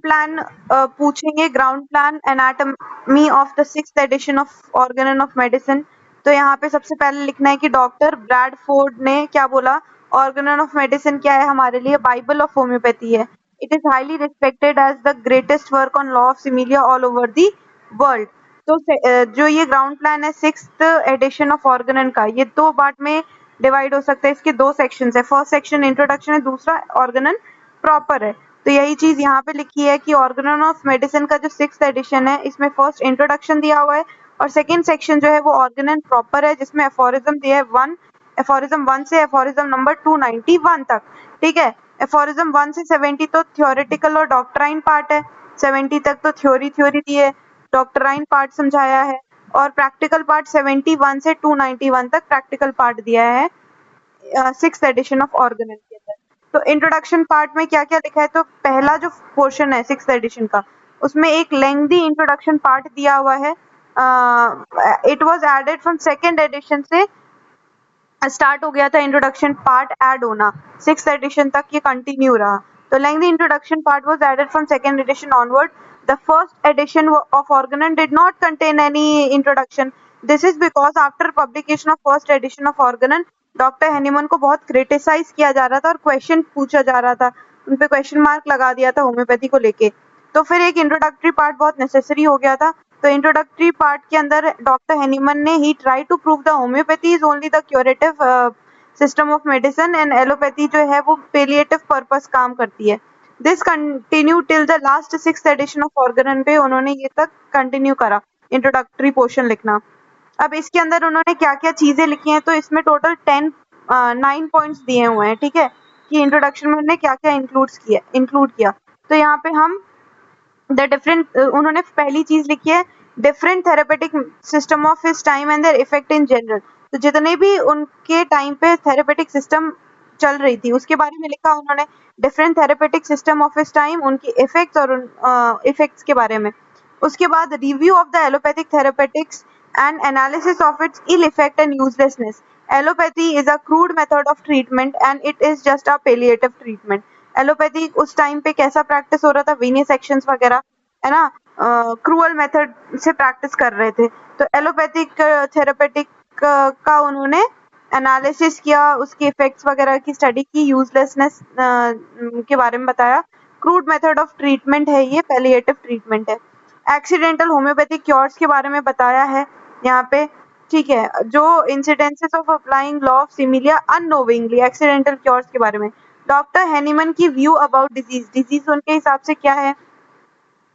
Plan पूछेंगे, ground plan anatomy of the 6th edition of Organon of medicine. तो यहाँ पे सबसे पहले लिखना है कि डॉक्टर ब्रैडफोर्ड ने क्या बोला, ऑर्गेनन ऑफ मेडिसिन क्या है हमारे लिए, बाइबल ऑफ होम्योपैथी है। It is highly respected as the greatest work on law of similia all over the world. तो जो ये ग्राउंड प्लान है 6th एडिशन ऑफ ऑर्गेनन का, ये दो पार्ट में डिवाइड हो सकता है। इसके दो सेक्शंस है, फर्स्ट सेक्शन इंट्रोडक्शन है, दूसरा ऑर्गेनन प्रॉपर है। तो यही चीज यहाँ पे लिखी है कि ऑर्गेनन ऑफ मेडिसिन का जो 6th एडिशन है, इसमें फर्स्ट इंट्रोडक्शन दिया हुआ है और सेकंड सेक्शन जो है वो ऑर्गेनन प्रॉपर है, जिसमें एफोरिज्म दिया है 1, एफोरिज्म 1 से एफोरिज्म नंबर 291 तक। ठीक है, एफोरिज्म 1 से 70 तो थ्योरेटिकल और डॉक्ट्राइन पार्ट है, 70 तक तो थ्योरी दी है, डॉक्ट्राइन पार्ट समझाया है, और प्रैक्टिकल पार्ट 71 से 291 तक प्रैक्टिकल पार्ट दिया है 6th एडिशन ऑफ ऑर्गेनन के अंदर। तो इंट्रोडक्शन पार्ट में क्या क्या लिखा है, तो पहला जो पोर्शन है 6th एडिशन का, उसमें एक लेंथी इंट्रोडक्शन पार्ट दिया हुआ है। It was added from 2nd edition से स्टार्ट हो गया था इंट्रोडक्शन पार्ट ऐड होना, 6th एडिशन तक ये कंटिन्यू रहा। तो lengthy introduction part was added from 2nd edition onward. The first edition of Organon did not contain any introduction. This is because after publication of first edition of Organon, doctor Hahnemann को बहुत criticise किया जा रहा था और question पूछा जा रहा था, उन पे क्वेश्चन मार्क लगा दिया था होम्योपैथी को लेके। तो फिर एक इंट्रोडक्टरी पार्ट बहुत नेसेसरी हो गया था। तो इंट्रोडक्टरी पार्ट के अंदर डॉक्टर हैनीमन ने ही try to prove the homoeopathy is only the curative system of medicine and allopathy जो है वो पेलिएटिव पर्पस काम करती है। This continue till the last 6th edition of Organon पे उन्होंने ये तक कंटिन्यू करा इंट्रोडक्टरी पोर्शन लिखना। अब इसके अंदर उन्होंने क्या क्या चीजें लिखी हैं, तो इसमें टोटल 9 पॉइंट्स दिए हुए हैं। ठीक है, कि इंट्रोडक्शन में उन्होंने क्या क्या इंक्लूड किया। तो यहाँ पे हम द डिफरेंट, उन्होंने पहली चीज लिखी है different therapeutic system of his time and their effect in general. तो जितने भी उनके टाइम पे थेरेपेटिक सिस्टम चल रही थी उसके बारे में लिखा उन्होंने, different therapeutic system of his time, उनकी इफेक्ट्स और इफेक्ट्स के बारे में। उसके बाद review of the allopathic therapeutics and analysis of its ill effect and uselessness. Allopathy is a crude method of treatment and it is just a palliative treatment. Allopathy उस time पे कैसा practice हो रहा था, वेनियस एक्शंस वगैरह है ना, cruel method से प्रैक्टिस कर रहे थे। तो एलोपैथिक थेरेपेटिक का उन्होंने एनालिसिस किया, उसके इफेक्ट्स वगैरह की स्टडी की, यूजलेसनेस के बारे में बताया। क्रूड मेथड ऑफ ट्रीटमेंट है ये, पैलिएटिव ट्रीटमेंट है। एक्सीडेंटल होम्योपैथिक क्योर्स के बारे में बताया है यहाँ पे। ठीक है, जो incidences of applying law of similia unknowingly, accidental cures के बारे में। डॉक्टर हैनीमन की व्यू अबाउट डिजीज उनके हिसाब से क्या है,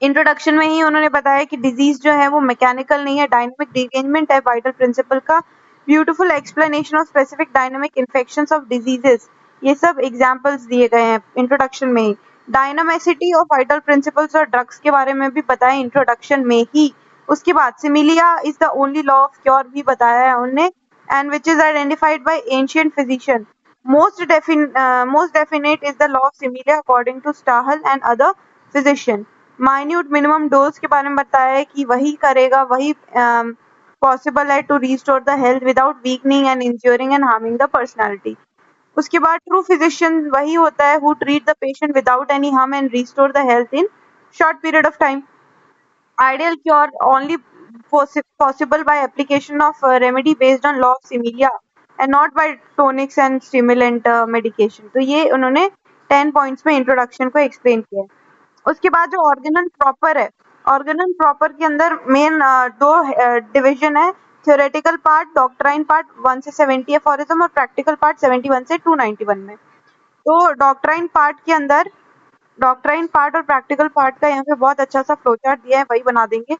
इंट्रोडक्शन में ही उन्होंने बताया कि डिजीज जो है वो मैकेनिकल नहीं है, डायनामिक डिरेंजमेंट है वाइटल प्रिंसिपल का। Beautiful explanation of specific dynamic infections of diseases, ये सब एग्जांपल्स दिए गए हैं इंट्रोडक्शन में ही। डायनामिसिटी ऑफ वाइटल प्रिंसिपल्स और ड्रग्स के बारे में भी बताया इंट्रोडक्शन में ही। उसके बाद similia is the only law of cure भी बताया है उन्होंने, and which is identified by ancient physician. Most definite is the law of similia according to Stahl and other physician. Minute minimum dose के बारे में बताया है कि वही करेगा, वही पॉसिबल है to restore the health without weakening and injuring and harming the personality. उसके बाद ट्रू फिजिशियन वही होता है who treat the patient without any harm and restore the health in short period of time. Ideal cure only possible by application of remedy based on law of similia and not by tonics and stimulant medication। तो ये उन्होंने 10 points में introduction को explain किया है। उसके बाद जो ऑर्गेनन प्रॉपर है, ऑर्गेनन प्रॉपर के अंदर मेन दो डिवीजन है, थ्योरेटिकल पार्ट, डॉक्ट्राइन पार्ट 1 से 70 एफोरिज्म और प्रैक्टिकल पार्ट 71 से 291 में। तो डॉक्ट्राइन पार्ट के अंदर, डॉक्ट्राइन पार्ट और प्रैक्टिकल पार्ट का यहाँ पे बहुत अच्छा सा फ्लो चार्ट दिया है, वही बना देंगे।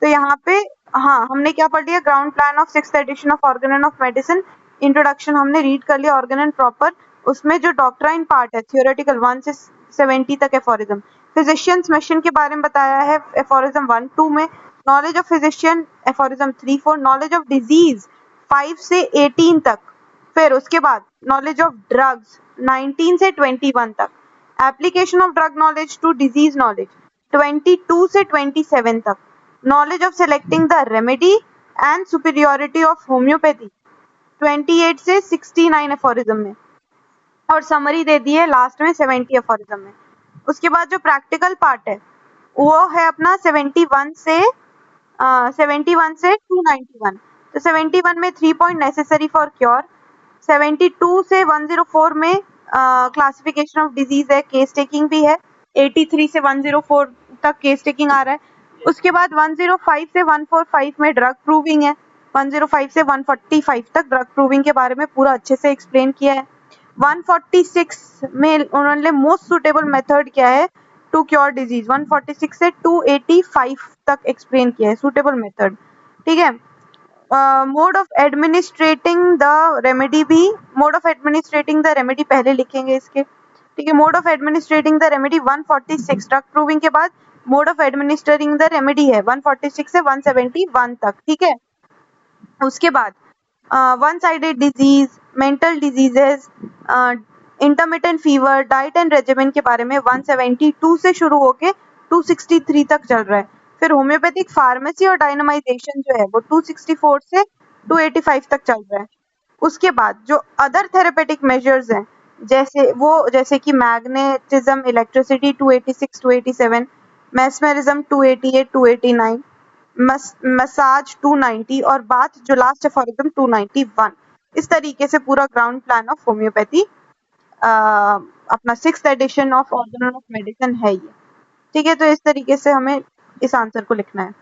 तो यहाँ पे हाँ, हमने क्या पढ़ लिया, ground plan of 6th edition of Organon of medicine, introduction हमने रीड कर लिया ऑर्गेनन प्रॉपर। उसमें जो डॉक्ट्राइन पार्ट है थ्योरेटिकल 1 से 70 तक एफोरिज्म, फिजिशियंस मिशन के बारे में बताया है एफोरिज्म 1-2 में, knowledge of physician aphorism 3-4, knowledge of disease 5 से 18 तक, फिर उसके बाद नॉलेज ऑफ ड्रग्स 19 से 21 तक, application of drug knowledge to disease knowledge 22 से 27 तक, knowledge of selecting the remedy and superiority of homoeopathy 28 से 69 एफोरिज्म में, और समरी दे दी है लास्ट में 70 एफोरिज्म में। उसके बाद जो प्रैक्टिकल पार्ट है वो है अपना 71 से 291। तो 71 में 3 पॉइंट नेसेसरी फॉर क्योर, 72 से 104 में क्लासिफिकेशन ऑफ डिजीज है, केस टेकिंग भी है, 83 से 104 तक केस टेकिंग आ रहा है। उसके बाद 105 से 145 में ड्रग प्रूविंग है, 105 से 145 तक ड्रग प्रूविंग के बारे में पूरा अच्छे से एक्सप्लेन किया है। 146 में उन्होंने मोस्ट सुटेबल मेथड क्या है टू क्योर डिजीज, 146 से 285 तक एक्सप्लेन किया है सुटेबल मेथड, ठीक है। Mode of administrating the remedy भी, mode of administrating the remedy पहले लिखेंगे इसके, ठीक है। Mode of administrating the remedy 146 drug proving के बाद mode of administrating the remedy है 146 से 171 तक, ठीक है। उसके बाद one sided disease, mental diseases, intermittent fever, diet and regimen के बारे में 172 से शुरू होके 263 तक चल रहा है। फिर होम्योपैथिक फार्मेसी और डायनामाइजेशन जो है वो 264 से 285 तक चल रहा है। उसके बाद जो अदर थेरेपेटिक मेजर्स हैं जैसे कि मैग्नेटिज्म, इलेक्ट्रिसिटी 286 287, मेस्मेरिज्म 288 289, मसाज 290 और बाथ जो लास्ट है फॉरिज्म 291। इस तरीके से पूरा ग्राउंड प्लान ऑफ होम्योपैथी अपना 6th edition of organ of medicine है ये, ठीक है। तो इस तरीके से हमें इस आंसर को लिखना है।